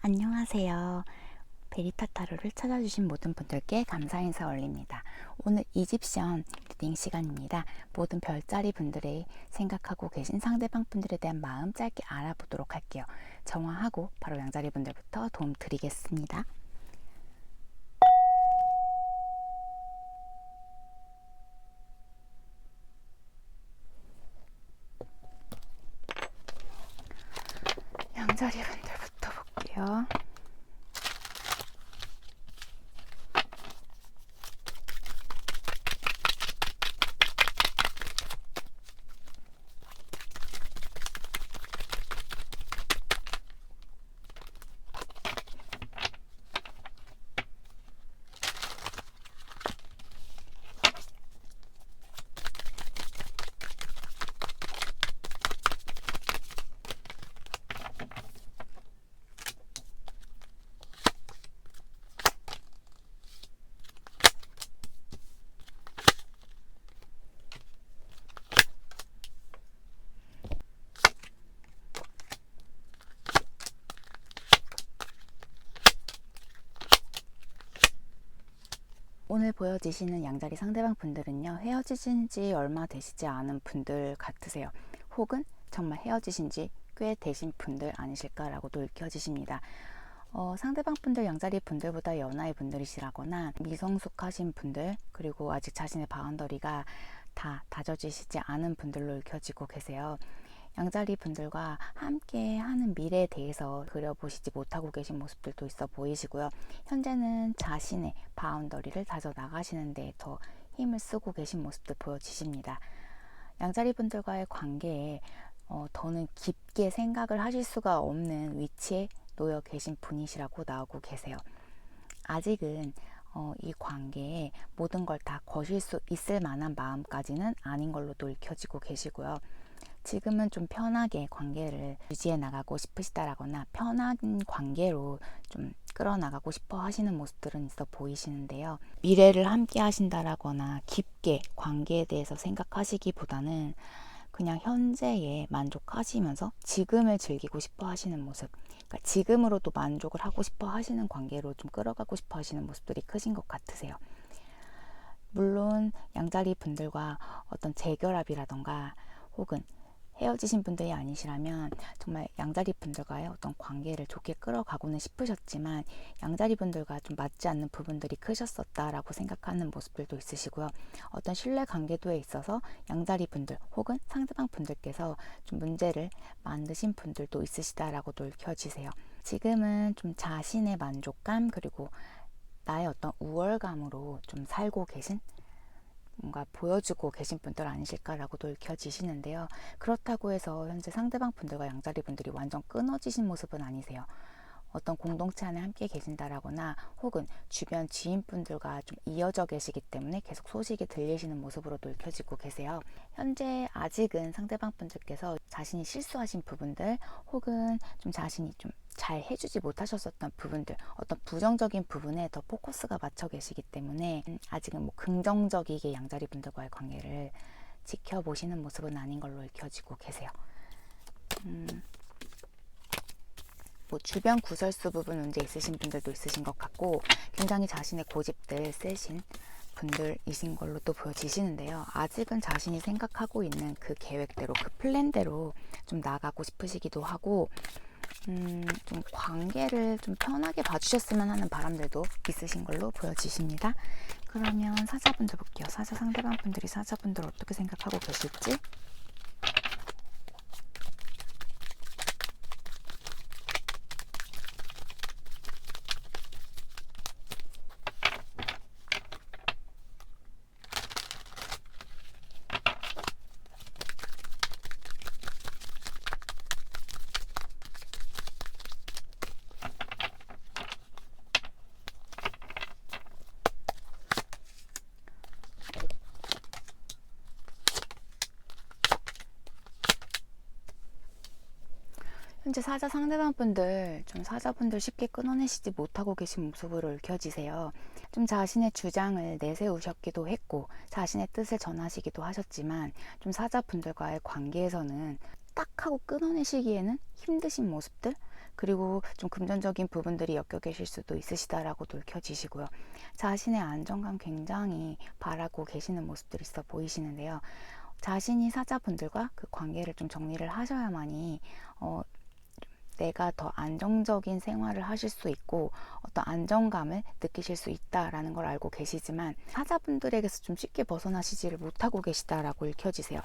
안녕하세요. 베리타 타로를 찾아주신 모든 분들께 감사 인사 올립니다. 오늘 이집션 리딩 시간입니다. 모든 별자리 분들의 생각하고 계신 상대방 분들에 대한 마음 짧게 알아보도록 할게요. 정화하고 바로 양자리 분들부터 도움 드리겠습니다. 양자리 분들부터 볼게요. 오늘 보여지시는 양자리 상대방 분들은요, 헤어지신 지 얼마 되시지 않은 분들 같으세요. 혹은 정말 헤어지신 지 꽤 되신 분들 아니실까라고도 읽혀지십니다. 상대방 분들, 양자리 분들보다 연하의 분들이시라거나 미성숙하신 분들, 그리고 아직 자신의 바운더리가 다 다져지시지 않은 분들로 읽혀지고 계세요. 양자리 분들과 함께 하는 미래에 대해서 그려보시지 못하고 계신 모습들도 있어 보이시고요. 현재는 자신의 바운더리를 다져 나가시는 데 더 힘을 쓰고 계신 모습도 보여지십니다. 양자리 분들과의 관계에 더는 깊게 생각을 하실 수가 없는 위치에 놓여 계신 분이시라고 나오고 계세요. 아직은 이 관계에 모든 걸 다 거실 수 있을 만한 마음까지는 아닌 걸로도 읽혀지고 계시고요. 지금은 좀 편하게 관계를 유지해 나가고 싶으시다라거나 편한 관계로 좀 끌어나가고 싶어 하시는 모습들은 있어 보이시는데요. 미래를 함께 하신다라거나 깊게 관계에 대해서 생각하시기보다는 그냥 현재에 만족하시면서 지금을 즐기고 싶어 하시는 모습, 그러니까 지금으로도 만족을 하고 싶어 하시는 관계로 좀 끌어가고 싶어 하시는 모습들이 크신 것 같으세요. 물론 양자리 분들과 어떤 재결합이라던가 혹은 헤어지신 분들이 아니시라면 정말 양자리 분들과의 어떤 관계를 좋게 끌어가고는 싶으셨지만 양자리 분들과 좀 맞지 않는 부분들이 크셨었다라고 생각하는 모습들도 있으시고요. 어떤 신뢰 관계도에 있어서 양자리 분들 혹은 상대방 분들께서 좀 문제를 만드신 분들도 있으시다라고도 읽혀지세요. 지금은 좀 자신의 만족감 그리고 나의 어떤 우월감으로 좀 살고 계신, 뭔가 보여주고 계신 분들 아니실까라고도 읽혀지시는데요. 그렇다고 해서 현재 상대방 분들과 양자리 분들이 완전 끊어지신 모습은 아니세요. 어떤 공동체 안에 함께 계신다라거나 혹은 주변 지인분들과 좀 이어져 계시기 때문에 계속 소식이 들리시는 모습으로도 읽혀지고 계세요. 현재 아직은 상대방 분들께서 자신이 실수하신 부분들 혹은 좀 자신이 좀 잘 해주지 못하셨었던 부분들, 어떤 부정적인 부분에 더 포커스가 맞춰 계시기 때문에 아직은 뭐 긍정적이게 양자리 분들과의 관계를 지켜보시는 모습은 아닌 걸로 읽혀지고 계세요. 뭐 주변 구설수 부분 문제 있으신 분들도 있으신 것 같고 굉장히 자신의 고집들 세신 분들이신 걸로 또 보여지시는데요. 아직은 자신이 생각하고 있는 그 계획대로 그 플랜대로 좀 나가고 싶으시기도 하고 좀 관계를 좀 편하게 봐주셨으면 하는 바람들도 있으신 걸로 보여지십니다. 그러면 사자분들 볼게요. 사자 상대방 분들이 사자분들 어떻게 생각하고 계실지. 현재 사자 상대방 분들, 좀 사자분들 쉽게 끊어내시지 못하고 계신 모습으로 읽혀지세요. 좀 자신의 주장을 내세우셨기도 했고 자신의 뜻을 전하시기도 하셨지만 좀 사자분들과의 관계에서는 딱 하고 끊어내시기에는 힘드신 모습들, 그리고 좀 금전적인 부분들이 엮여 계실 수도 있으시다라고 읽혀지시고요. 자신의 안정감 굉장히 바라고 계시는 모습들이 있어 보이시는데요. 자신이 사자분들과 그 관계를 좀 정리를 하셔야만이 내가 더 안정적인 생활을 하실 수 있고 어떤 안정감을 느끼실 수 있다라는 걸 알고 계시지만 사자분들에게서 좀 쉽게 벗어나시지를 못하고 계시다라고 읽혀지세요.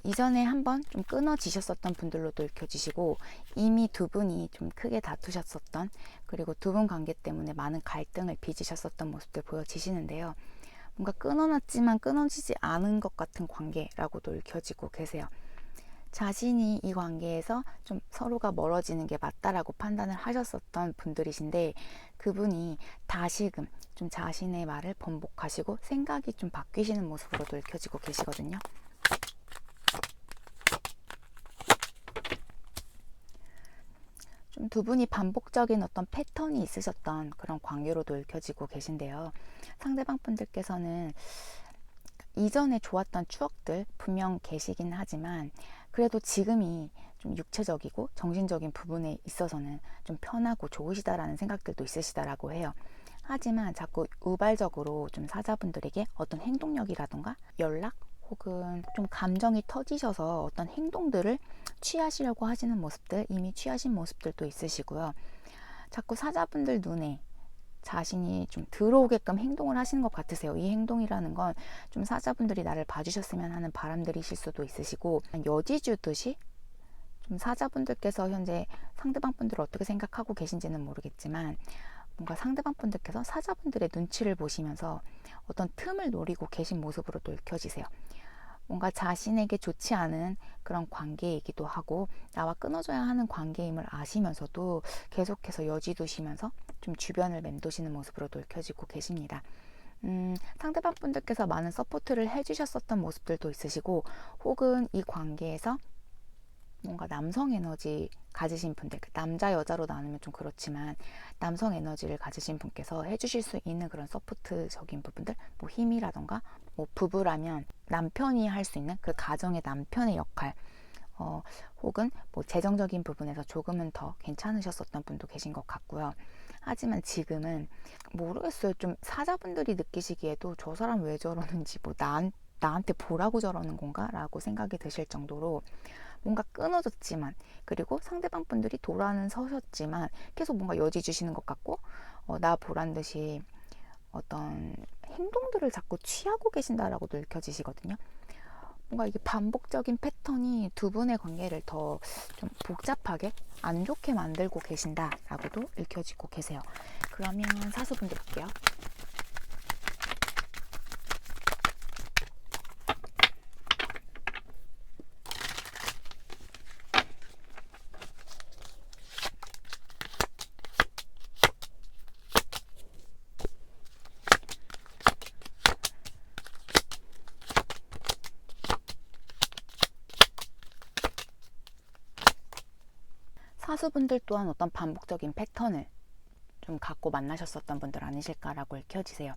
이전에 한번 좀 끊어지셨었던 분들로도 읽혀지시고 이미 두 분이 좀 크게 다투셨었던, 그리고 두 분 관계 때문에 많은 갈등을 빚으셨었던 모습들 보여지시는데요. 뭔가 끊어놨지만 끊어지지 않은 것 같은 관계라고도 읽혀지고 계세요. 자신이 이 관계에서 좀 서로가 멀어지는 게 맞다라고 판단을 하셨었던 분들이신데, 그분이 다시금 좀 자신의 말을 번복하시고 생각이 좀 바뀌시는 모습으로도 읽혀지고 계시거든요. 좀 두 분이 반복적인 어떤 패턴이 있으셨던 그런 관계로도 읽혀지고 계신데요. 상대방 분들께서는 이전에 좋았던 추억들 분명 계시긴 하지만 그래도 지금이 좀 육체적이고 정신적인 부분에 있어서는 좀 편하고 좋으시다라는 생각들도 있으시다라고 해요. 하지만 자꾸 우발적으로 좀 사자분들에게 어떤 행동력이라던가 연락 혹은 좀 감정이 터지셔서 어떤 행동들을 취하시려고 하시는 모습들, 이미 취하신 모습들도 있으시고요. 자꾸 사자분들 눈에 자신이 좀 들어오게끔 행동을 하시는 것 같으세요. 이 행동이라는 건 좀 사자분들이 나를 봐주셨으면 하는 바람들이실 수도 있으시고, 여지 주듯이 좀 사자분들께서 현재 상대방 분들을 어떻게 생각하고 계신지는 모르겠지만 뭔가 상대방 분들께서 사자분들의 눈치를 보시면서 어떤 틈을 노리고 계신 모습으로 또 읽혀지세요. 뭔가 자신에게 좋지 않은 그런 관계이기도 하고 나와 끊어져야 하는 관계임을 아시면서도 계속해서 여지 두시면서 좀 주변을 맴도시는 모습으로도 읽혀지고 계십니다. 상대방 분들께서 많은 서포트를 해주셨었던 모습들도 있으시고, 혹은 이 관계에서 뭔가 남성 에너지 가지신 분들, 남자 여자로 나누면 좀 그렇지만 남성 에너지를 가지신 분께서 해주실 수 있는 그런 서포트적인 부분들, 뭐 힘이라던가, 뭐 부부라면 남편이 할 수 있는 그 가정의 남편의 역할, 혹은 뭐 재정적인 부분에서 조금은 더 괜찮으셨었던 분도 계신 것 같고요. 하지만 지금은 모르겠어요. 좀 사자분들이 느끼시기에도 저 사람 왜 저러는지, 뭐 나한테 보라고 저러는 건가? 라고 생각이 드실 정도로 뭔가 끊어졌지만, 그리고 상대방 분들이 도라는 서셨지만 계속 뭔가 여지 주시는 것 같고, 나 보란 듯이 어떤 행동들을 자꾸 취하고 계신다라고도 읽혀지시거든요. 뭔가 이게 반복적인 패턴이 두 분의 관계를 더 좀 복잡하게 안 좋게 만들고 계신다라고도 읽혀지고 계세요. 그러면 사수분들 볼게요. 사수분들 또한 어떤 반복적인 패턴을 좀 갖고 만나셨었던 분들 아니실까라고 읽혀지세요.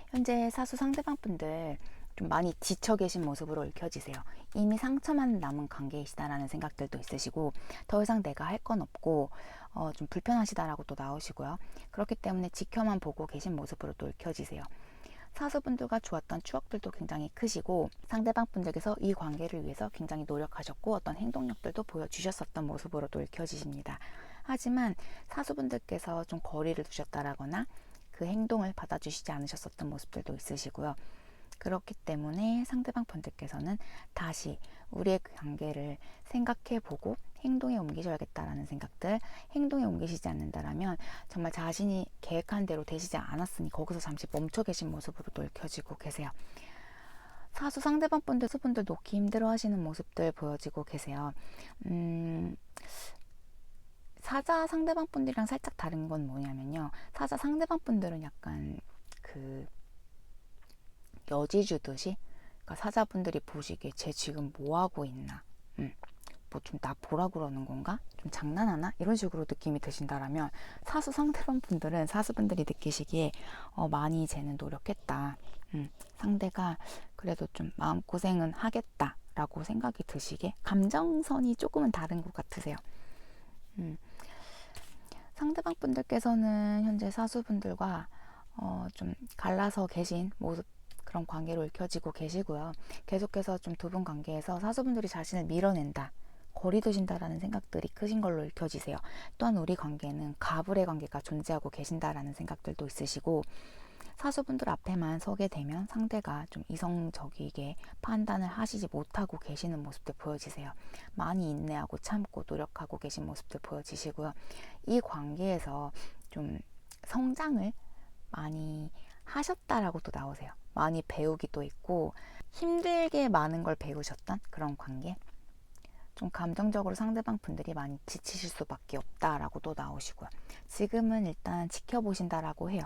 현재 사수 상대방 분들 좀 많이 지쳐 계신 모습으로 읽혀지세요. 이미 상처만 남은 관계이시다라는 생각들도 있으시고, 더 이상 내가 할 건 없고 좀 불편하시다라고 또 나오시고요. 그렇기 때문에 지켜만 보고 계신 모습으로 또 읽혀지세요. 사수분들과 좋았던 추억들도 굉장히 크시고, 상대방 분들께서 이 관계를 위해서 굉장히 노력하셨고 어떤 행동력들도 보여주셨었던 모습으로도 읽혀지십니다. 하지만 사수분들께서 좀 거리를 두셨다라거나 그 행동을 받아주시지 않으셨었던 모습들도 있으시고요. 그렇기 때문에 상대방 분들께서는 다시 우리의 그 관계를 생각해보고 행동에 옮기셔야겠다라는 생각들, 행동에 옮기시지 않는다라면 정말 자신이 계획한 대로 되시지 않았으니 거기서 잠시 멈춰 계신 모습으로도 읽혀지고 계세요. 사수 상대방 분들, 수분들 놓기 힘들어 하시는 모습들 보여지고 계세요. 사자 상대방 분들이랑 살짝 다른 건 뭐냐면요. 사자 상대방 분들은 약간 그 여지 주듯이, 그러니까 사자분들이 보시기에 쟤 지금 뭐 하고 있나, 뭐 좀 나 보라 그러는 건가, 좀 장난하나, 이런 식으로 느낌이 드신다라면, 사수 상대방 분들은 사수분들이 느끼시기에 많이 쟤는 노력했다, 상대가 그래도 좀 마음고생은 하겠다 라고 생각이 드시기에 감정선이 조금은 다른 것 같으세요. 상대방 분들께서는 현재 사수분들과 좀 갈라서 계신 모습, 그런 관계로 읽혀지고 계시고요. 계속해서 좀 두 분 관계에서 사수분들이 자신을 밀어낸다, 거리 두신다라는 생각들이 크신 걸로 읽혀지세요. 또한 우리 관계는 가불의 관계가 존재하고 계신다라는 생각들도 있으시고, 사수분들 앞에만 서게 되면 상대가 좀 이성적이게 판단을 하시지 못하고 계시는 모습들 보여지세요. 많이 인내하고 참고 노력하고 계신 모습들 보여지시고요. 이 관계에서 좀 성장을 많이 하셨다라고 또 나오세요. 많이 배우기도 있고 힘들게 많은 걸 배우셨던 그런 관계. 좀 감정적으로 상대방 분들이 많이 지치실 수밖에 없다라고도 나오시고요. 지금은 일단 지켜보신다라고 해요.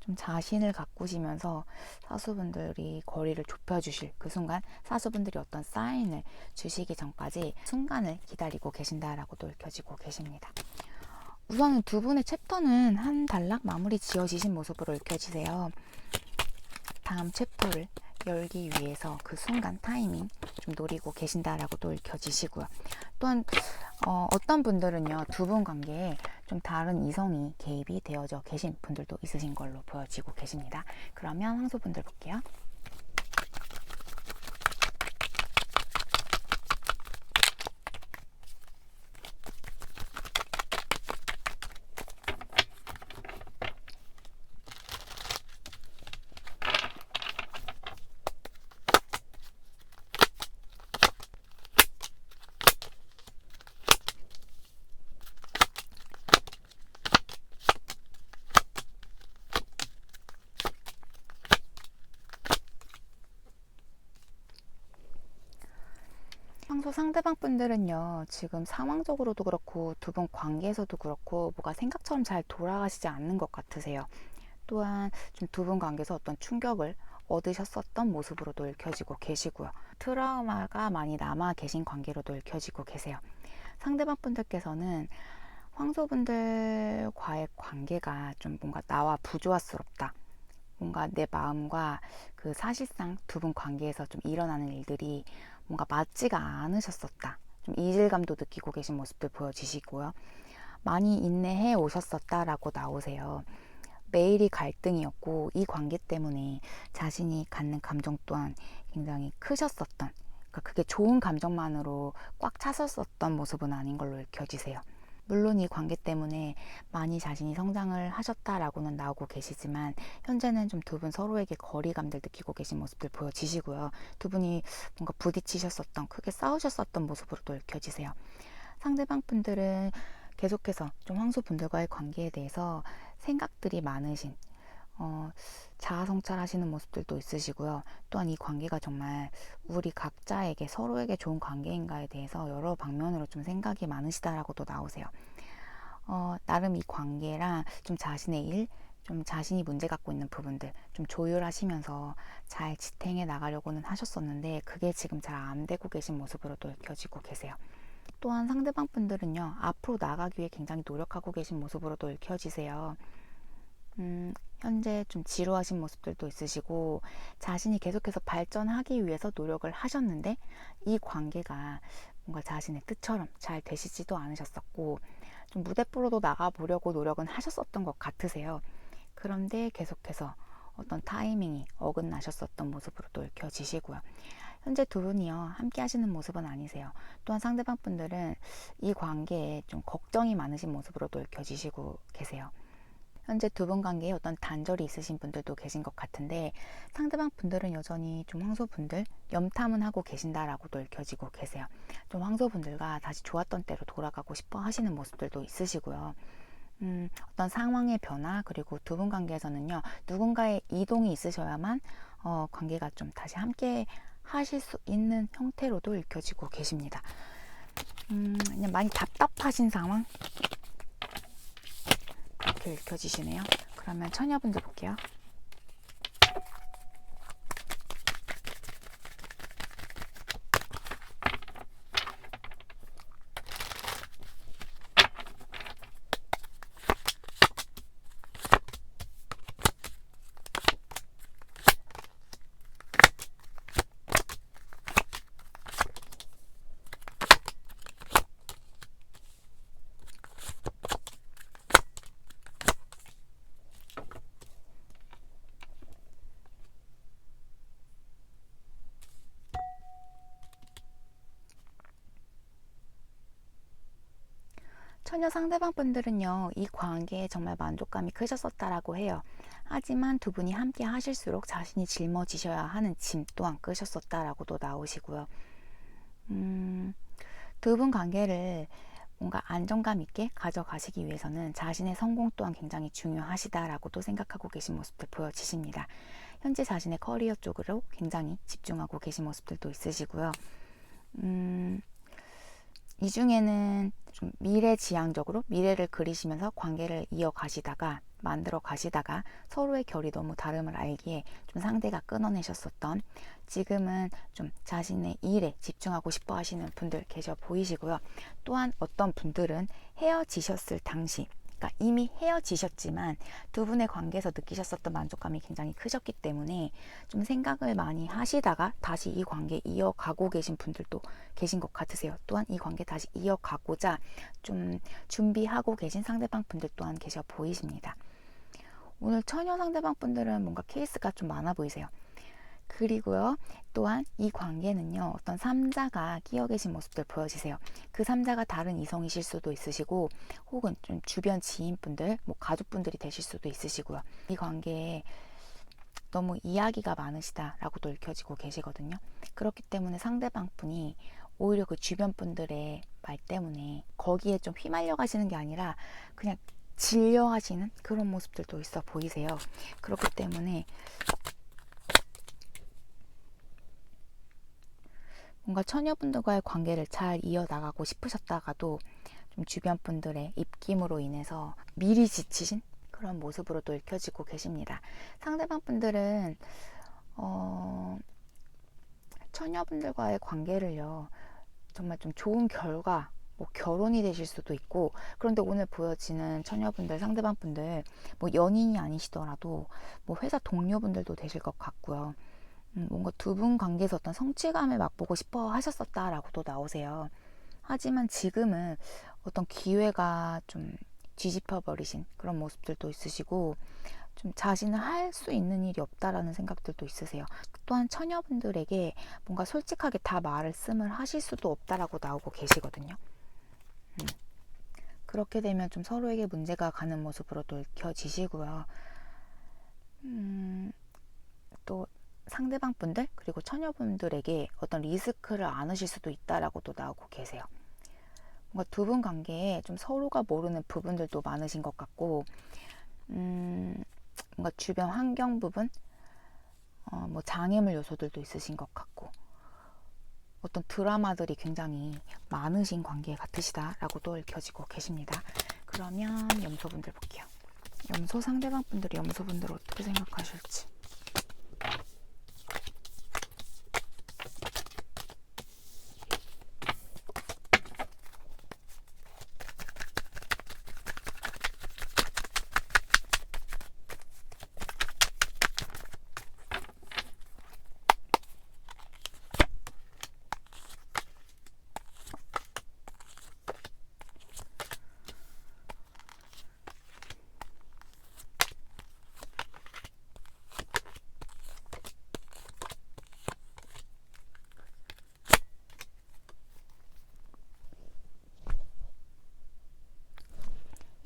좀 자신을 가꾸시면서 사수분들이 거리를 좁혀주실 그 순간, 사수분들이 어떤 사인을 주시기 전까지 순간을 기다리고 계신다라고도 읽혀지고 계십니다. 우선은 두 분의 챕터는 한 단락 마무리 지어지신 모습으로 읽혀지세요. 다음 챕터를 열기 위해서 그 순간 타이밍 좀 노리고 계신다라고도 읽혀지시고요. 또한 어떤 분들은요, 두 분 관계에 좀 다른 이성이 개입이 되어져 계신 분들도 있으신 걸로 보여지고 계십니다. 그러면 황소분들 볼게요. 평소 상대방 분들은요, 지금 상황적으로도 그렇고 두 분 관계에서도 그렇고 뭐가 생각처럼 잘 돌아가시지 않는 것 같으세요. 또한 좀 두 분 관계에서 어떤 충격을 얻으셨었던 모습으로도 읽혀지고 계시고요. 트라우마가 많이 남아 계신 관계로도 읽혀지고 계세요. 상대방 분들께서는 황소분들과의 관계가 좀 뭔가 나와 부조화스럽다, 뭔가 내 마음과 그 사실상 두 분 관계에서 좀 일어나는 일들이 뭔가 맞지가 않으셨었다, 좀 이질감도 느끼고 계신 모습들 보여지시고요. 많이 인내해 오셨었다라고 나오세요. 매일이 갈등이었고 이 관계 때문에 자신이 갖는 감정 또한 굉장히 크셨었던, 그러니까 그게 좋은 감정만으로 꽉 찼었던 모습은 아닌 걸로 읽혀지세요. 물론 이 관계 때문에 많이 자신이 성장을 하셨다라고는 나오고 계시지만, 현재는 좀 두 분 서로에게 거리감들 느끼고 계신 모습들 보여지시고요. 두 분이 뭔가 부딪히셨었던, 크게 싸우셨었던 모습으로도 읽혀지세요. 상대방 분들은 계속해서 좀 황소분들과의 관계에 대해서 생각들이 많으신, 자아 성찰하시는 모습들도 있으시고요. 또한 이 관계가 정말 우리 각자에게, 서로에게 좋은 관계인가에 대해서 여러 방면으로 좀 생각이 많으시다라고도 나오세요. 나름 이 관계랑 좀 자신의 일, 좀 자신이 문제 갖고 있는 부분들 좀 조율하시면서 잘 지탱해 나가려고는 하셨었는데 그게 지금 잘 안 되고 계신 모습으로도 읽혀지고 계세요. 또한 상대방 분들은요, 앞으로 나가기 위해 굉장히 노력하고 계신 모습으로도 읽혀지세요. 현재 좀 지루하신 모습들도 있으시고 자신이 계속해서 발전하기 위해서 노력을 하셨는데 이 관계가 뭔가 자신의 뜻처럼 잘 되시지도 않으셨었고, 좀 무대뽀로도 나가보려고 노력은 하셨었던 것 같으세요. 그런데 계속해서 어떤 타이밍이 어긋나셨었던 모습으로도 읽혀지시고요. 현재 두 분이요, 함께 하시는 모습은 아니세요. 또한 상대방 분들은 이 관계에 좀 걱정이 많으신 모습으로도 읽혀지시고 계세요. 현재 두 분 관계에 어떤 단절이 있으신 분들도 계신 것 같은데, 상대방 분들은 여전히 좀 황소분들 염탐은 하고 계신다라고도 읽혀지고 계세요. 좀 황소분들과 다시 좋았던 때로 돌아가고 싶어 하시는 모습들도 있으시고요. 어떤 상황의 변화, 그리고 두 분 관계에서는요, 누군가의 이동이 있으셔야만 관계가 좀 다시 함께 하실 수 있는 형태로도 읽혀지고 계십니다. 그냥 많이 답답하신 상황, 그렇게 읽혀지시네요. 그러면 처녀분들 볼게요. 처녀 상대방 분들은요, 이 관계에 정말 만족감이 크셨었다라고 해요. 하지만 두 분이 함께 하실수록 자신이 짊어지셔야 하는 짐 또한 크셨었다라고도 나오시고요. 두 분 관계를 뭔가 안정감 있게 가져가시기 위해서는 자신의 성공 또한 굉장히 중요하시다라고도 생각하고 계신 모습들 보여지십니다. 현재 자신의 커리어 쪽으로 굉장히 집중하고 계신 모습들도 있으시고요. 이 중에는 좀 미래지향적으로 미래를 그리시면서 관계를 이어가시다가 만들어 가시다가 서로의 결이 너무 다름을 알기에 좀 상대가 끊어내셨었던, 지금은 좀 자신의 일에 집중하고 싶어 하시는 분들 계셔 보이시고요. 또한 어떤 분들은 헤어지셨을 당시, 그러니까 이미 헤어지셨지만 두 분의 관계에서 느끼셨었던 만족감이 굉장히 크셨기 때문에 좀 생각을 많이 하시다가 다시 이 관계 이어가고 계신 분들도 계신 것 같으세요. 또한 이 관계 다시 이어가고자 좀 준비하고 계신 상대방 분들 또한 계셔 보이십니다. 오늘 처녀 상대방 분들은 뭔가 케이스가 좀 많아 보이세요. 그리고요, 또한 이 관계는요, 어떤 3자가 끼어 계신 모습들 보여지세요. 그 3자가 다른 이성이실 수도 있으시고, 혹은 좀 주변 지인분들, 뭐 가족분들이 되실 수도 있으시고요. 이 관계에 너무 이야기가 많으시다라고도 읽혀지고 계시거든요. 그렇기 때문에 상대방 분이 오히려 그 주변 분들의 말 때문에 거기에 좀 휘말려 가시는 게 아니라 그냥 질려 하시는 그런 모습들도 있어 보이세요. 그렇기 때문에 뭔가 처녀분들과의 관계를 잘 이어나가고 싶으셨다가도 좀 주변 분들의 입김으로 인해서 미리 지치신 그런 모습으로 또 읽혀지고 계십니다. 상대방 분들은 처녀분들과의 관계를요, 정말 좀 좋은 결과, 뭐 결혼이 되실 수도 있고, 그런데 오늘 보여지는 처녀분들, 상대방 분들, 뭐 연인이 아니시더라도 뭐 회사 동료분들도 되실 것 같고요. 뭔가 두 분 관계에서 어떤 성취감을 맛보고 싶어 하셨었다라고도 나오세요. 하지만 지금은 어떤 기회가 좀 뒤집혀 버리신 그런 모습들도 있으시고, 좀 자신은 할 수 있는 일이 없다라는 생각들도 있으세요. 또한 처녀분들에게 뭔가 솔직하게 다 말씀을 하실 수도 없다라고 나오고 계시거든요. 그렇게 되면 좀 서로에게 문제가 가는 모습으로도 읽혀지시고요. 또 상대방 분들 그리고 처녀분들에게 어떤 리스크를 안으실 수도 있다라고도 나오고 계세요. 뭔가 두 분 관계에 좀 서로가 모르는 부분들도 많으신 것 같고, 뭔가 주변 환경 부분, 뭐 장애물 요소들도 있으신 것 같고, 어떤 드라마들이 굉장히 많으신 관계 같으시다라고도 읽혀지고 계십니다. 그러면 염소분들 볼게요. 염소 상대방 분들이 염소분들 어떻게 생각하실지.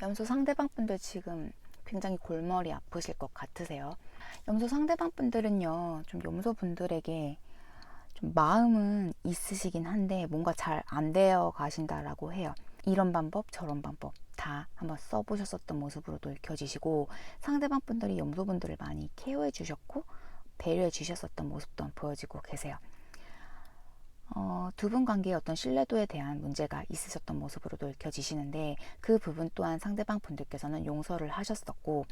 염소 상대방 분들 지금 굉장히 골머리 아프실 것 같으세요. 염소 상대방 분들은요, 좀 염소 분들에게 좀 마음은 있으시긴 한데 뭔가 잘 안 되어 가신다라고 해요. 이런 방법 저런 방법 다 한번 써보셨었던 모습으로도 읽혀지시고, 상대방 분들이 염소 분들을 많이 케어해 주셨고 배려해 주셨었던 모습도 보여지고 계세요. 두 분 관계에 어떤 신뢰도에 대한 문제가 있으셨던 모습으로도 읽혀지시는데, 그 부분 또한 상대방 분들께서는 용서를 하셨었고,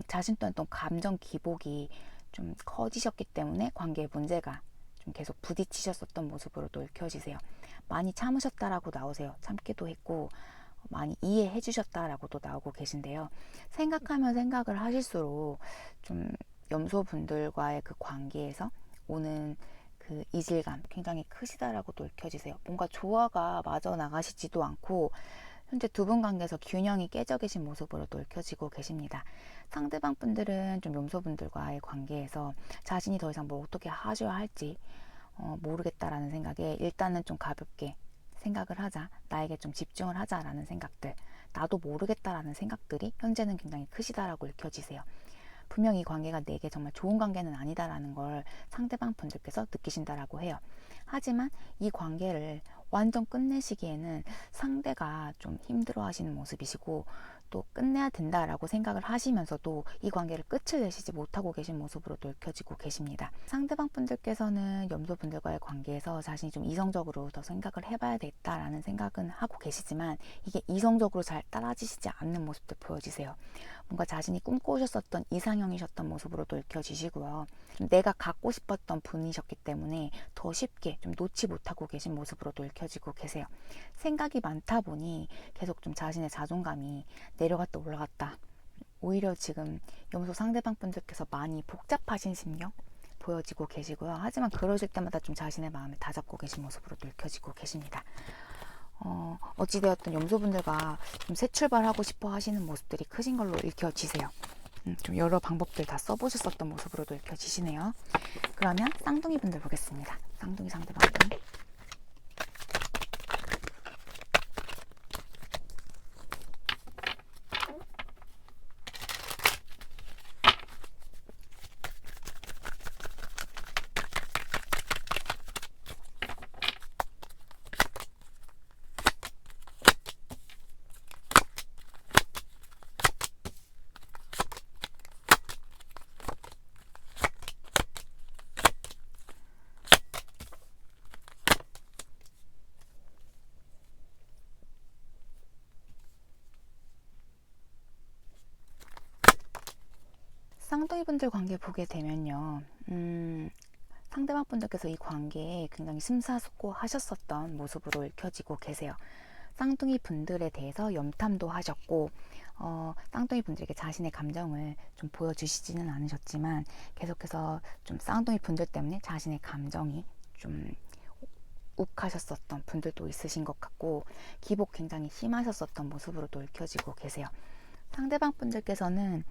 자신 또한 또 감정 기복이 좀 커지셨기 때문에 관계에 문제가 좀 계속 부딪히셨었던 모습으로도 읽혀지세요. 많이 참으셨다라고 나오세요. 참기도 했고 많이 이해해 주셨다라고도 나오고 계신데요. 생각하면 생각을 하실수록 좀 염소분들과의 그 관계에서 오는 그 이질감 굉장히 크시다라고도 읽혀지세요. 뭔가 조화가 맞아 나가시지도 않고 현재 두 분 관계에서 균형이 깨져 계신 모습으로도 읽혀지고 계십니다. 상대방 분들은 좀 염소분들과의 관계에서 자신이 더 이상 뭐 어떻게 하셔야 할지 모르겠다라는 생각에 일단은 좀 가볍게 생각을 하자, 나에게 좀 집중을 하자라는 생각들, 나도 모르겠다라는 생각들이 현재는 굉장히 크시다라고 읽혀지세요. 분명 이 관계가 내게 정말 좋은 관계는 아니다라는 걸 상대방 분들께서 느끼신다라고 해요. 하지만 이 관계를 완전 끝내시기에는 상대가 좀 힘들어 하시는 모습이시고, 또 끝내야 된다라고 생각을 하시면서도 이 관계를 끝을 내시지 못하고 계신 모습으로 읽혀지고 계십니다. 상대방 분들께서는 염소 분들과의 관계에서 자신이 좀 이성적으로 더 생각을 해봐야 되겠다라는 생각은 하고 계시지만, 이게 이성적으로 잘 따라지시지 않는 모습도 보여지세요. 뭔가 자신이 꿈꾸셨었던 이상형이셨던 모습으로도 읽혀지시고요. 내가 갖고 싶었던 분이셨기 때문에 더 쉽게 좀 놓지 못하고 계신 모습으로도 읽혀지고 계세요. 생각이 많다 보니 계속 좀 자신의 자존감이 내려갔다 올라갔다. 오히려 지금 염소 상대방 분들께서 많이 복잡하신 심경 보여지고 계시고요. 하지만 그러실 때마다 좀 자신의 마음을 다잡고 계신 모습으로도 읽혀지고 계십니다. 어찌되었든 염소분들과 좀 새 출발하고 싶어 하시는 모습들이 크신 걸로 읽혀지세요. 좀 여러 방법들 다 써보셨었던 모습으로도 읽혀지시네요. 그러면 쌍둥이 분들 보겠습니다. 쌍둥이 상대방 분. 쌍둥이 분들 관계 보게 되면요. 상대방 분들께서 이 관계에 굉장히 심사숙고하셨었던 모습으로 읽혀지고 계세요. 쌍둥이 분들에 대해서 염탐도 하셨고, 쌍둥이 분들에게 자신의 감정을 좀 보여주시지는 않으셨지만, 계속해서 좀 쌍둥이 분들 때문에 자신의 감정이 좀 욱하셨었던 분들도 있으신 것 같고, 기복 굉장히 심하셨었던 모습으로도 읽혀지고 계세요. 상대방 분들께서는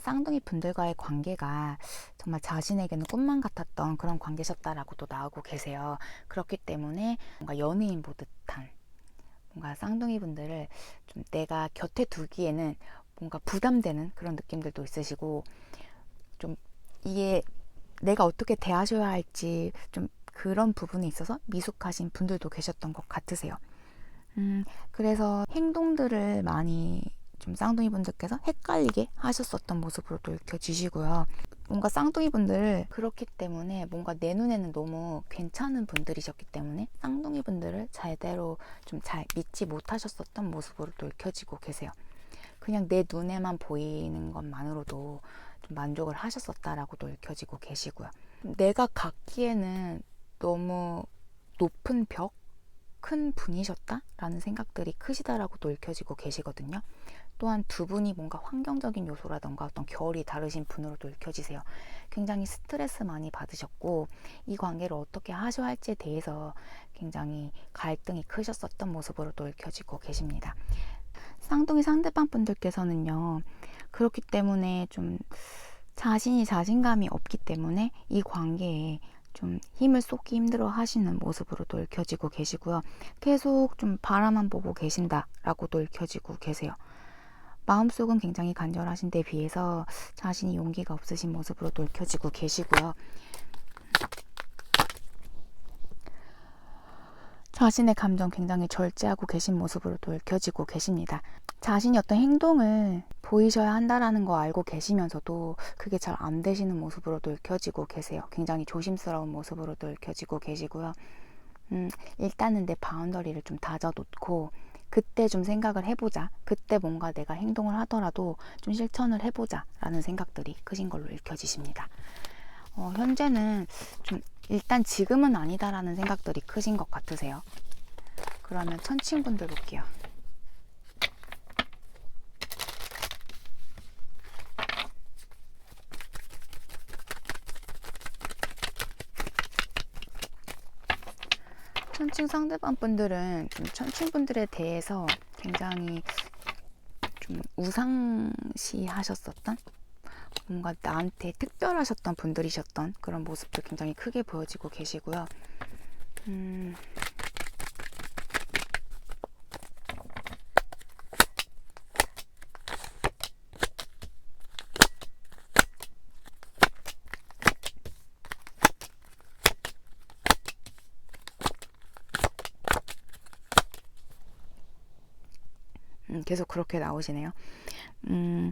쌍둥이 분들과의 관계가 정말 자신에게는 꿈만 같았던 그런 관계셨다라고도 나오고 계세요. 그렇기 때문에 뭔가 연예인 보듯한, 뭔가 쌍둥이 분들을 좀 내가 곁에 두기에는 뭔가 부담되는 그런 느낌들도 있으시고, 좀 이게 내가 어떻게 대하셔야 할지 좀 그런 부분에 있어서 미숙하신 분들도 계셨던 것 같으세요. 그래서 행동들을 많이 좀 쌍둥이 분들께서 헷갈리게 하셨었던 모습으로도 읽혀지시고요. 뭔가 쌍둥이 분들 그렇기 때문에 뭔가 내 눈에는 너무 괜찮은 분들이셨기 때문에 쌍둥이 분들을 제대로 좀 잘 믿지 못하셨었던 모습으로도 읽혀지고 계세요. 그냥 내 눈에만 보이는 것만으로도 좀 만족을 하셨었다라고도 읽혀지고 계시고요. 내가 갖기에는 너무 높은 벽? 큰 분이셨다라는 생각들이 크시다라고도 읽혀지고 계시거든요. 또한 두 분이 뭔가 환경적인 요소라던가 어떤 결이 다르신 분으로도 읽혀지세요. 굉장히 스트레스 많이 받으셨고, 이 관계를 어떻게 하셔야 할지에 대해서 굉장히 갈등이 크셨었던 모습으로도 읽혀지고 계십니다. 쌍둥이 상대방 분들께서는요, 그렇기 때문에 좀 자신이 자신감이 없기 때문에 이 관계에 좀 힘을 쏟기 힘들어 하시는 모습으로도 읽혀지고 계시고요. 계속 좀 바라만 보고 계신다라고도 읽혀지고 계세요. 마음속은 굉장히 간절하신 데 비해서 자신이 용기가 없으신 모습으로도 읽혀지고 계시고요. 자신의 감정 굉장히 절제하고 계신 모습으로도 읽혀지고 계십니다. 자신이 어떤 행동을 보이셔야 한다라는 거 알고 계시면서도 그게 잘 안 되시는 모습으로도 읽혀지고 계세요. 굉장히 조심스러운 모습으로도 읽혀지고 계시고요. 일단은 내 바운더리를 좀 다져놓고 그때 좀 생각을 해보자. 그때 뭔가 내가 행동을 하더라도 좀 실천을 해보자 라는 생각들이 크신 걸로 읽혀지십니다. 현재는 좀 일단 지금은 아니다라는 생각들이 크신 것 같으세요. 그러면 천칭분들 볼게요. 천칭 상대방 분들은 좀 천칭분들에 대해서 굉장히 좀 우상시 하셨었던, 뭔가 나한테 특별하셨던 분들이셨던 그런 모습도 굉장히 크게 보여지고 계시고요. 계속 그렇게 나오시네요. 좀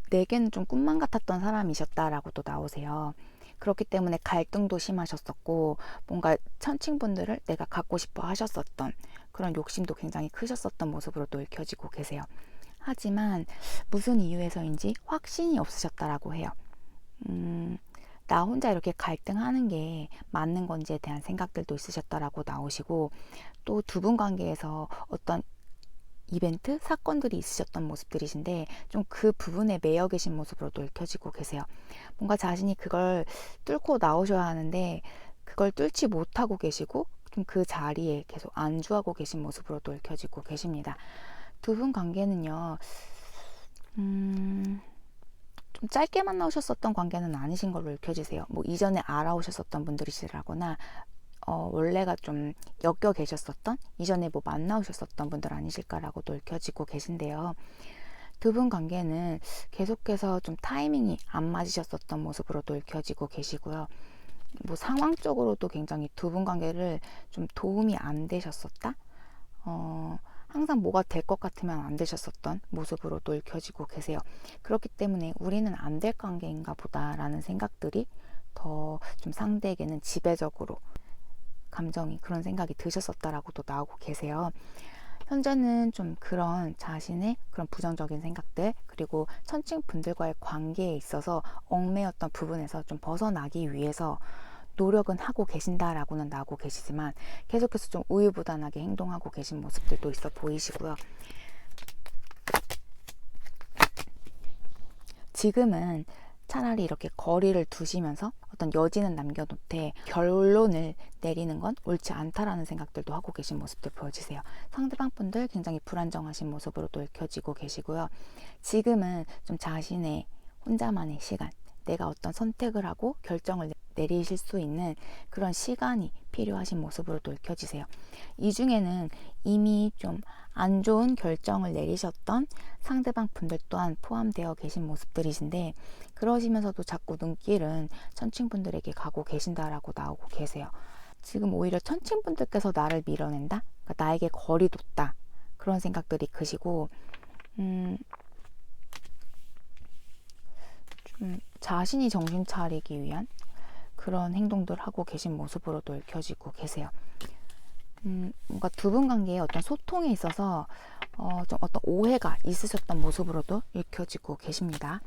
내게는 좀 꿈만 같았던 사람이셨다라고도 나오세요. 그렇기 때문에 갈등도 심하셨었고 뭔가 천칭분들을 내가 갖고 싶어 하셨었던 그런 욕심도 굉장히 크셨었던 모습으로도 읽혀지고 계세요. 하지만 무슨 이유에서인지 확신이 없으셨다라고 해요. 나 혼자 이렇게 갈등하는 게 맞는 건지에 대한 생각들도 있으셨다라고 나오시고, 또 두 분 관계에서 어떤 이벤트, 사건들이 있으셨던 모습들이신데 좀 그 부분에 매여 계신 모습으로도 읽혀지고 계세요. 뭔가 자신이 그걸 뚫고 나오셔야 하는데 그걸 뚫지 못하고 계시고 좀 그 자리에 계속 안주하고 계신 모습으로도 읽혀지고 계십니다. 두 분 관계는요, 좀 짧게 만나오셨었던 관계는 아니신 걸로 읽혀지세요. 뭐 이전에 알아오셨었던 분들이시라거나 원래가 좀 엮여 계셨었던, 이전에 뭐 만나오셨었던 분들 아니실까라고도 읽혀지고 계신데요. 두 분 관계는 계속해서 좀 타이밍이 안 맞으셨었던 모습으로도 읽혀지고 계시고요. 뭐 상황적으로도 굉장히 두 분 관계를 좀 도움이 안 되셨었다? 항상 뭐가 될 것 같으면 안 되셨었던 모습으로도 읽혀지고 계세요. 그렇기 때문에 우리는 안 될 관계인가 보다라는 생각들이 더 좀 상대에게는 지배적으로 감정이 그런 생각이 드셨었다라고도 나오고 계세요. 현재는 좀 그런 자신의 그런 부정적인 생각들, 그리고 천칭 분들과의 관계에 있어서 얽매였던 부분에서 좀 벗어나기 위해서 노력은 하고 계신다라고는 나오고 계시지만 계속해서 좀 우유부단하게 행동하고 계신 모습들도 있어 보이시고요. 지금은 차라리 이렇게 거리를 두시면서 어떤 여지는 남겨놓되 결론을 내리는 건 옳지 않다라는 생각들도 하고 계신 모습들 보여지세요. 상대방 분들 굉장히 불안정하신 모습으로도 읽혀지고 계시고요. 지금은 좀 자신의 혼자만의 시간, 내가 어떤 선택을 하고 결정을 내리실 수 있는 그런 시간이 필요하신 모습으로도 읽혀지세요. 이 중에는 이미 좀 안 좋은 결정을 내리셨던 상대방 분들 또한 포함되어 계신 모습들이신데, 그러시면서도 자꾸 눈길은 천칭분들에게 가고 계신다라고 나오고 계세요. 지금 오히려 천칭분들께서 나를 밀어낸다? 그러니까 나에게 거리 뒀다. 그런 생각들이 크시고, 좀 자신이 정신 차리기 위한 그런 행동들 하고 계신 모습으로도 읽혀지고 계세요. 뭔가 두 분 관계에 어떤 소통에 있어서 좀 어떤 오해가 있으셨던 모습으로도 읽혀지고 계십니다.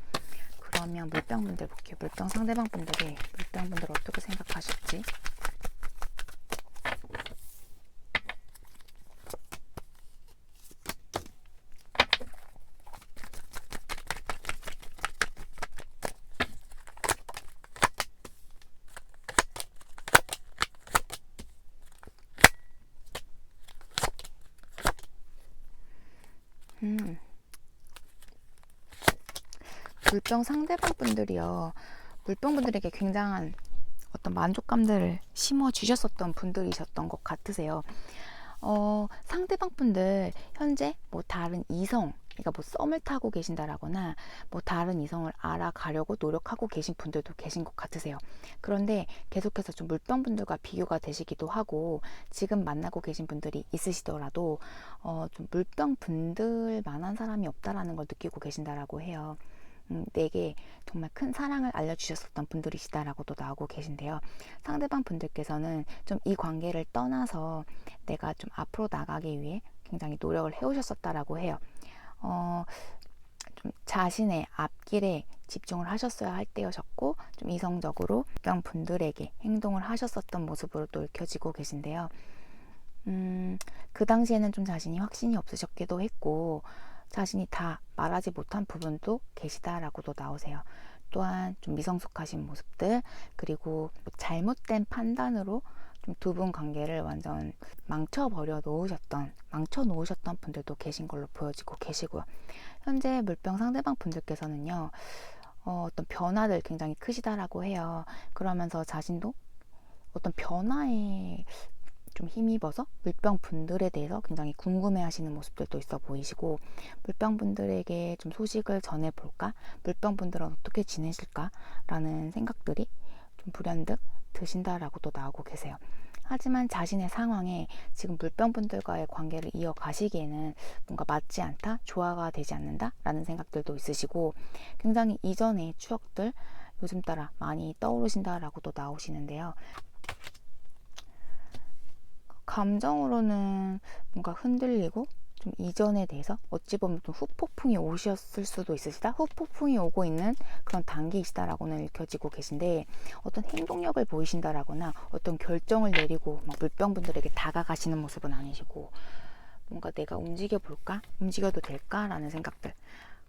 그러면 물병분들 볼게요. 물병 상대방 분들이 물병분들 어떻게 생각하실지. 물병 상대방 분들이요, 물병 분들에게 굉장한 어떤 만족감들을 심어 주셨었던 분들이셨던 것 같으세요. 상대방 분들 현재 뭐 다른 이성, 그러니까 뭐 썸을 타고 계신다라거나 뭐 다른 이성을 알아가려고 노력하고 계신 분들도 계신 것 같으세요. 그런데 계속해서 좀 물병 분들과 비교가 되시기도 하고, 지금 만나고 계신 분들이 있으시더라도 좀 물병 분들만한 사람이 없다라는 걸 느끼고 계신다라고 해요. 내게 정말 큰 사랑을 알려주셨었던 분들이시다라고도 나오고 계신데요. 상대방 분들께서는 좀 이 관계를 떠나서 내가 좀 앞으로 나가기 위해 굉장히 노력을 해오셨었다라고 해요. 좀 자신의 앞길에 집중을 하셨어야 할 때여셨고, 좀 이성적으로 그런 분들에게 행동을 하셨었던 모습으로 또 읽혀지고 계신데요. 그 당시에는 좀 자신이 확신이 없으셨기도 했고, 자신이 다 말하지 못한 부분도 계시다라고도 나오세요. 또한 좀 미성숙하신 모습들, 그리고 잘못된 판단으로 좀 두 분 관계를 완전 망쳐 놓으셨던 분들도 계신 걸로 보여지고 계시고요. 현재 물병 상대방 분들께서는요, 어떤 변화들 굉장히 크시다라고 해요. 그러면서 자신도 어떤 변화에 좀 힘입어서 물병 분들에 대해서 굉장히 궁금해 하시는 모습들도 있어 보이시고, 물병 분들에게 좀 소식을 전해볼까? 물병 분들은 어떻게 지내실까? 라는 생각들이 좀 불현듯 드신다라고도 나오고 계세요. 하지만 자신의 상황에 지금 물병분들과의 관계를 이어가시기에는 뭔가 맞지 않다, 조화가 되지 않는다 라는 생각들도 있으시고, 굉장히 이전의 추억들 요즘 따라 많이 떠오르신다라고도 나오시는데요. 감정으로는 뭔가 흔들리고 좀 이전에 대해서 어찌 보면 좀 후폭풍이 오셨을 수도 있으시다, 후폭풍이 오고 있는 그런 단계이시다라고는 읽혀지고 계신데, 어떤 행동력을 보이신다라거나 어떤 결정을 내리고 막 물병분들에게 다가가시는 모습은 아니시고, 뭔가 내가 움직여 볼까, 움직여도 될까 라는 생각들,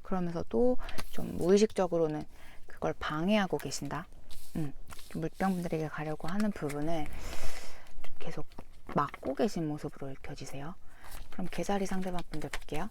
그러면서도 좀 무의식적으로는 그걸 방해하고 계신다. 물병분들에게 가려고 하는 부분을 계속 막고 계신 모습으로 읽혀지세요. 그럼 개자리 상대방 분들 볼게요.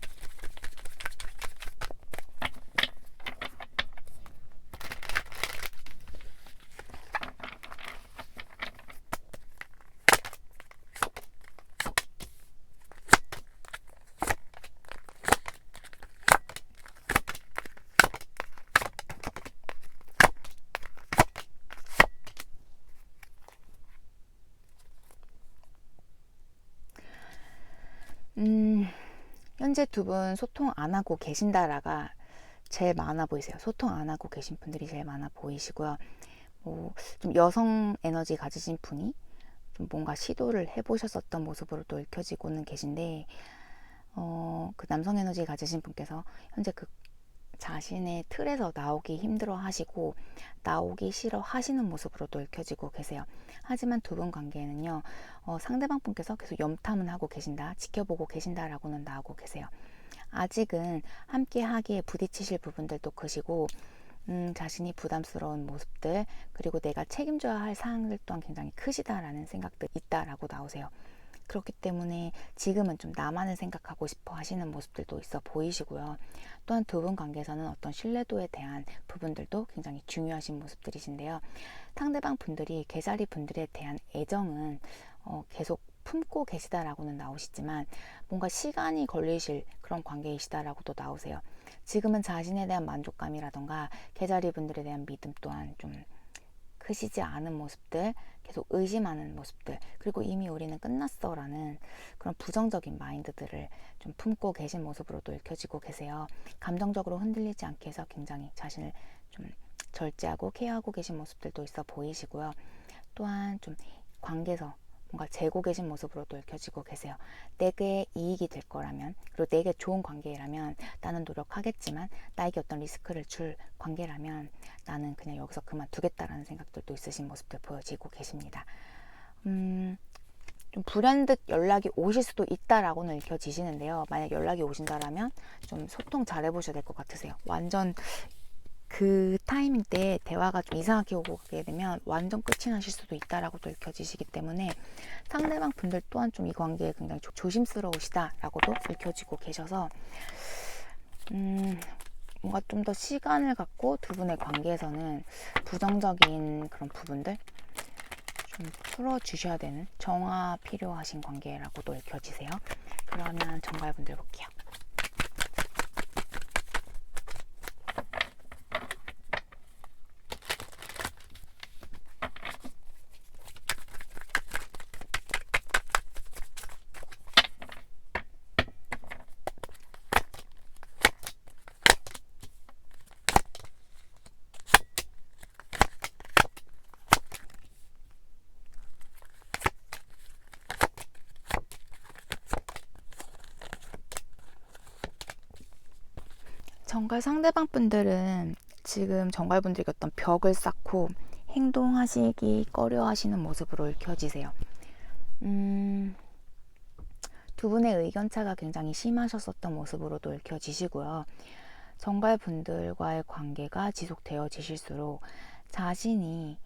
현재 두 분 소통 안 하고 계신다라가 제일 많아 보이세요. 소통 안 하고 계신 분들이 제일 많아 보이시고요. 좀 여성 에너지 가지신 분이 좀 뭔가 시도를 해보셨었던 모습으로 또 읽혀지고는 계신데, 그 남성 에너지 가지신 분께서 현재 그 자신의 틀에서 나오기 힘들어 하시고 나오기 싫어 하시는 모습으로 또 읽혀지고 계세요. 하지만 두 분 관계에는요, 상대방 분께서 계속 염탐은 하고 계신다, 지켜보고 계신다라고는 나오고 계세요. 아직은 함께 하기에 부딪히실 부분들도 크시고, 자신이 부담스러운 모습들, 그리고 내가 책임져야 할 사항들 또한 굉장히 크시다라는 생각도 있다라고 나오세요. 그렇기 때문에 지금은 좀 나만을 생각하고 싶어 하시는 모습들도 있어 보이시고요. 또한 두 분 관계에서는 어떤 신뢰도에 대한 부분들도 굉장히 중요하신 모습들이신데요. 상대방 분들이 개자리 분들에 대한 애정은 계속 품고 계시다라고는 나오시지만, 뭔가 시간이 걸리실 그런 관계이시다라고도 나오세요. 지금은 자신에 대한 만족감이라던가 개자리 분들에 대한 믿음 또한 좀 크시지 않은 모습들, 계속 의심하는 모습들, 그리고 이미 우리는 끝났어 라는 그런 부정적인 마인드들을 좀 품고 계신 모습으로도 읽혀지고 계세요. 감정적으로 흔들리지 않게 해서 굉장히 자신을 좀 절제하고 케어하고 계신 모습들도 있어 보이시고요. 또한 좀 관계에서 뭔가 재고 계신 모습으로도 읽혀지고 계세요. 내게 이익이 될 거라면, 그리고 내게 좋은 관계라면 나는 노력하겠지만, 나에게 어떤 리스크를 줄 관계라면 나는 그냥 여기서 그만두겠다라는 생각들도 있으신 모습들 보여지고 계십니다. 좀 불현듯 연락이 오실 수도 있다라고는 읽혀지시는데요. 만약 연락이 오신다라면 좀 소통 잘 해보셔야 될 것 같으세요. 완전 그 타이밍 때 대화가 좀 이상하게 오고 가게 되면 완전 끝이 나실 수도 있다라고도 읽혀지시기 때문에, 상대방 분들 또한 좀 이 관계에 굉장히 조심스러우시다라고도 읽혀지고 계셔서, 뭔가 좀 더 시간을 갖고 두 분의 관계에서는 부정적인 그런 부분들 좀 풀어주셔야 되는, 정화 필요하신 관계라고도 읽혀지세요. 그러면 정갈분들 볼게요. 정갈 상대방 분들은 지금 정갈 분들이 어떤 벽을 쌓고 행동하시기 꺼려 하시는 모습으로 읽혀지세요. 두 분의 의견차가 굉장히 심하셨었던 모습으로도 읽혀지시고요. 정갈 분들과의 관계가 지속되어지실수록 자신이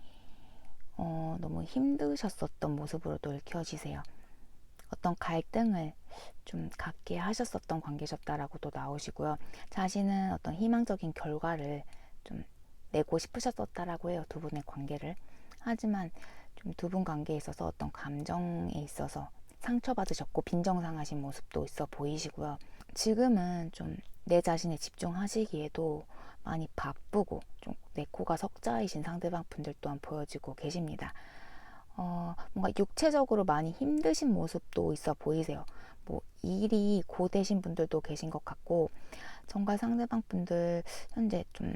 너무 힘드셨었던 모습으로도 읽혀지세요. 어떤 갈등을 좀 갖게 하셨었던 관계셨다라고도 나오시고요. 자신은 어떤 희망적인 결과를 좀 내고 싶으셨었다라고 해요. 두 분의 관계를. 하지만 좀 두 분 관계에 있어서 어떤 감정에 있어서 상처받으셨고 빈정상하신 모습도 있어 보이시고요. 지금은 좀 내 자신에 집중하시기에도 많이 바쁘고 좀 내 코가 석자이신 상대방 분들 또한 보여지고 계십니다. 뭔가 육체적으로 많이 힘드신 모습도 있어 보이세요. 뭐 일이 고되신 분들도 계신 것 같고, 정말 상대방 분들 현재 좀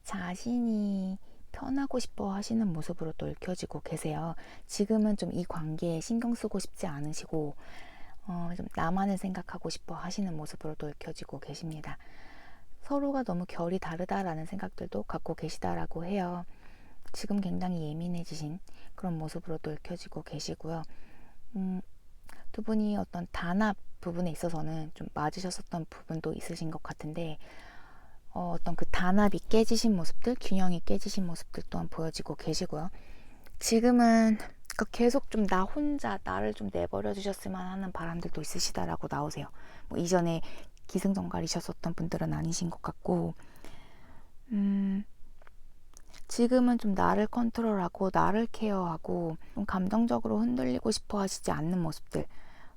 자신이 편하고 싶어 하시는 모습으로 또 읽혀지고 계세요. 지금은 좀 이 관계에 신경 쓰고 싶지 않으시고, 좀 나만을 생각하고 싶어 하시는 모습으로 또 읽혀지고 계십니다. 서로가 너무 결이 다르다라는 생각들도 갖고 계시다라고 해요. 지금 굉장히 예민해지신 그런 모습으로 또 읽혀지고 계시고요. 두 분이 어떤 단합 부분에 있어서는 좀 맞으셨었던 부분도 있으신 것 같은데, 어떤 그 단합이 깨지신 모습들, 균형이 깨지신 모습들 또한 보여지고 계시고요. 지금은 계속 좀 나 혼자 나를 좀 내버려 주셨으면 하는 바람들도 있으시다라고 나오세요. 뭐 이전에 기승전결이셨었던 분들은 아니신 것 같고, 지금은 좀 나를 컨트롤하고 나를 케어하고 좀 감정적으로 흔들리고 싶어 하시지 않는 모습들,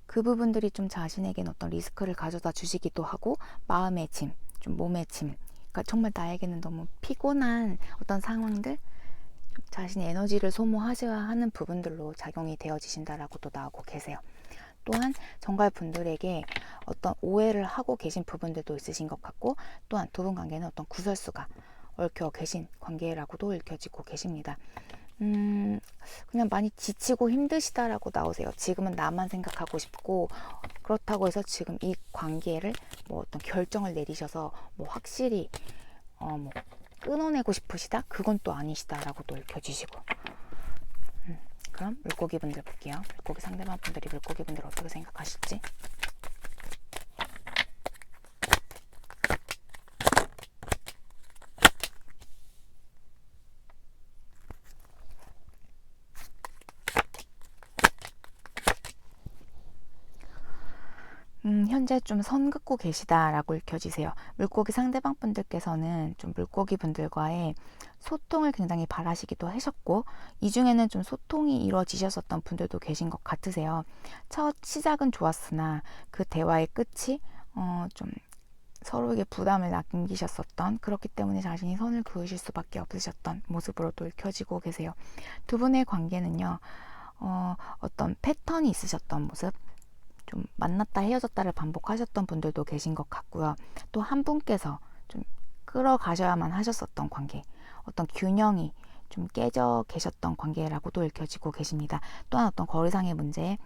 그 부분들이 좀 자신에게는 어떤 리스크를 가져다 주시기도 하고, 마음의 짐, 좀 몸의 짐, 그러니까 정말 나에게는 너무 피곤한 어떤 상황들, 자신의 에너지를 소모하셔야 하는 부분들로 작용이 되어지신다라고 또 나오고 계세요. 또한 정갈 분들에게 어떤 오해를 하고 계신 부분들도 있으신 것 같고, 또한 두 분 관계는 어떤 구설수가 얽혀 계신 관계라고도 읽혀지고 계십니다. 그냥 많이 지치고 힘드시다라고 나오세요. 지금은 나만 생각하고 싶고, 그렇다고 해서 지금 이 관계를 뭐 어떤 결정을 내리셔서 뭐 확실히 뭐 끊어내고 싶으시다? 그건 또 아니시다라고 또 읽혀지시고. 그럼 물고기 분들 볼게요. 물고기 상대방 분들이 물고기 분들 어떻게 생각하실지. 현재 좀 선 긋고 계시다라고 읽혀지세요. 물고기 상대방 분들께서는 좀 물고기 분들과의 소통을 굉장히 바라시기도 하셨고, 이 중에는 좀 소통이 이루어지셨었던 분들도 계신 것 같으세요. 첫 시작은 좋았으나 그 대화의 끝이 좀 서로에게 부담을 남기셨었던, 그렇기 때문에 자신이 선을 그으실 수밖에 없으셨던 모습으로 또 읽혀지고 계세요. 두 분의 관계는요, 어떤 패턴이 있으셨던 모습, 좀 만났다 헤어졌다를 반복하셨던 분들도 계신 것 같고요. 또 한 분께서 좀 끌어가셔야만 하셨었던 관계, 어떤 균형이 좀 깨져 계셨던 관계라고도 읽혀지고 계십니다. 또한 어떤 거리상의 문제,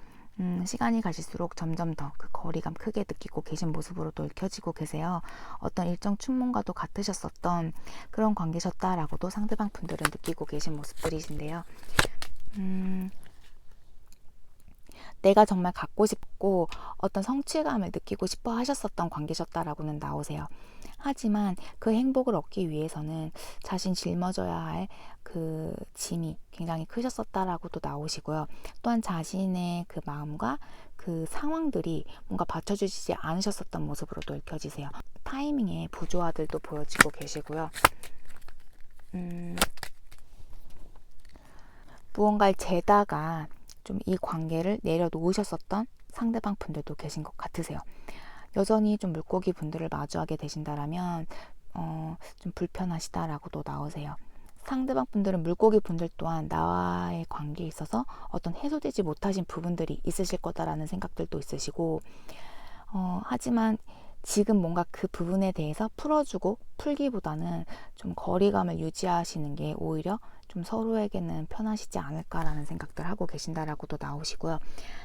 시간이 가실수록 점점 더 그 거리감 크게 느끼고 계신 모습으로도 읽혀지고 계세요. 어떤 일정 충문과도 같으셨었던 그런 관계셨다라고도 상대방 분들은 느끼고 계신 모습들이신데요. 내가 정말 갖고 싶고 어떤 성취감을 느끼고 싶어 하셨었던 관계셨다라고는 나오세요. 하지만 그 행복을 얻기 위해서는 자신 짊어져야 할 그 짐이 굉장히 크셨었다라고도 나오시고요. 또한 자신의 그 마음과 그 상황들이 뭔가 받쳐주시지 않으셨었던 모습으로도 읽혀지세요. 타이밍에 부조화들도 보여지고 계시고요. 무언가를 재다가 좀 이 관계를 내려놓으셨었던 상대방 분들도 계신 것 같으세요. 여전히 좀 물고기 분들을 마주하게 되신다라면 좀 불편하시다라고도 나오세요. 상대방 분들은 물고기 분들 또한 나와의 관계에 있어서 어떤 해소되지 못하신 부분들이 있으실 거다라는 생각들도 있으시고, 하지만 지금 뭔가 그 부분에 대해서 풀어주고 풀기보다는 좀 거리감을 유지하시는 게 오히려 좀 서로에게는 편하시지 않을까라는 생각들 하고 계신다라고도 나오시고요.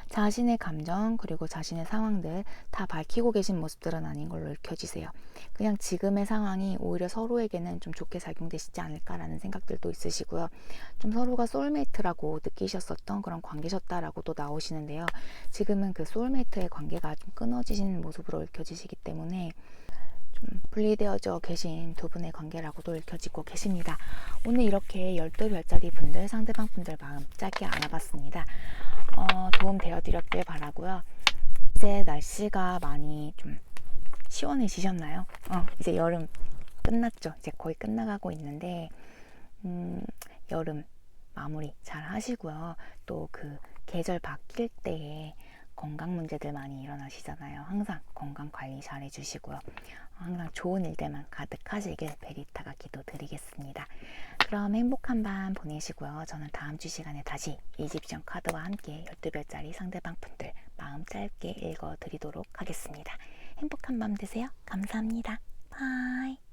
자신의 감정 그리고 자신의 상황들 다 밝히고 계신 모습들은 아닌 걸로 읽혀지세요. 그냥 지금의 상황이 오히려 서로에게는 좀 좋게 작용되시지 않을까라는 생각들도 있으시고요. 좀 서로가 소울메이트라고 느끼셨었던 그런 관계셨다라고도 나오시는데요. 지금은 그 소울메이트의 관계가 좀 끊어지신 모습으로 읽혀지시기 때문에 좀 분리되어져 계신 두 분의 관계라고도 읽혀지고 계십니다. 오늘 이렇게 12별짜리 분들, 상대방 분들 마음 짧게 알아봤습니다. 도움 되어드렸길 바라고요. 이제 날씨가 많이 좀 시원해지셨나요? 이제 여름 끝났죠. 이제 거의 끝나가고 있는데 여름 마무리 잘 하시고요. 또 그 계절 바뀔 때에 건강 문제들 많이 일어나시잖아요. 항상 건강 관리 잘 해주시고요. 항상 좋은 일들만 가득하시길 베리타가 기도드리겠습니다. 그럼 행복한 밤 보내시고요. 저는 다음 주 시간에 다시 이집션 카드와 함께 12별짜리 상대방 분들 마음 짧게 읽어드리도록 하겠습니다. 행복한 밤 되세요. 감사합니다. 바이.